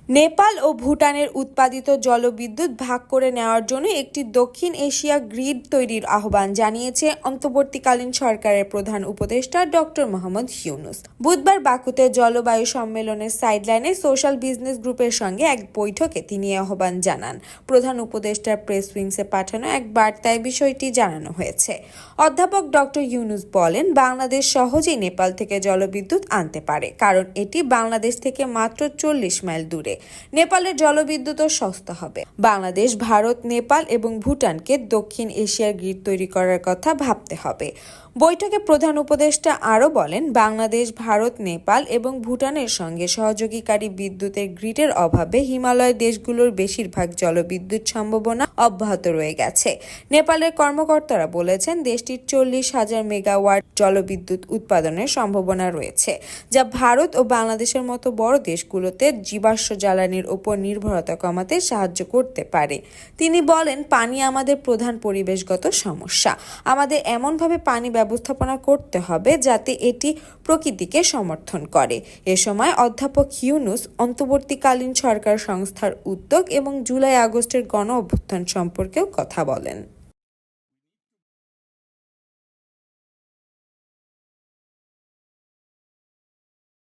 নেপাল ও ভুটানের উৎপাদিত জলবিদ্যুৎ ভাগ করে নেওয়ার জন্য একটি দক্ষিণ এশিয়া গ্রিড তৈরির আহ্বান জানিয়েছে অন্তর্বর্তীকালীন সরকারের প্রধান উপদেষ্টা ডক্টর মোহাম্মদ ইউনূস। বুধবার বাকুতে জলবায়ু সম্মেলনের সাইডলাইনে সোশ্যাল বিজনেস গ্রুপের সঙ্গে এক বৈঠকে তিনি আহ্বান জানান। প্রধান উপদেষ্টার প্রেস উইংসে পাঠানো এক বার্তায় বিষয়টি জানানো হয়েছে। অধ্যাপক ডক্টর ইউনূস বলেন, বাংলাদেশ সহজেই নেপাল থেকে জলবিদ্যুৎ আনতে পারে, কারণ এটি বাংলাদেশ থেকে মাত্র 40 মাইল দূরে। নেপালের জলবিদ্যুৎও সস্তা হবে। বাংলাদেশ, ভারত, নেপাল এবং ভুটানকে দক্ষিণ এশিয়ার গ্রিড তৈরি করার কথা ভাবতে হবে। বৈঠকে প্রধান উপদেষ্টা আরও বলেন, বাংলাদেশ, ভারত, নেপাল এবং ভুটানের সঙ্গে সহযোগীকারী বিদ্যুতের গ্রিডের অভাবে হিমালয় দেশগুলোর বেশিরভাগ জলবিদ্যুৎ সম্ভাবনা অব্যাহত রয়ে গেছে। নেপালের কর্মকর্তারা বলেছেন, দেশটির 40,000 মেগাওয়াট জলবিদ্যুৎ উৎপাদনের সম্ভাবনা রয়েছে, যা ভারত ও বাংলাদেশের মতো বড় দেশগুলোতে জীবাশ্ম জ্বালানির ওপর নির্ভরতা কমাতে সাহায্য করতে পারে। তিনি বলেন, পানি আমাদের প্রধান পরিবেশগত সমস্যা। আমাদের এমনভাবে পানি ব্যবস্থাপনা করতে হবে যাতে এটি প্রকৃতিকে সমর্থন করে। এ সময় অধ্যাপক ইউনূস অন্তর্বর্তীকালীন সরকার সংস্থার উদ্যোগ এবং জুলাই-আগস্টের গণ অভ্যুত্থান সম্পর্কেও কথা বলেন।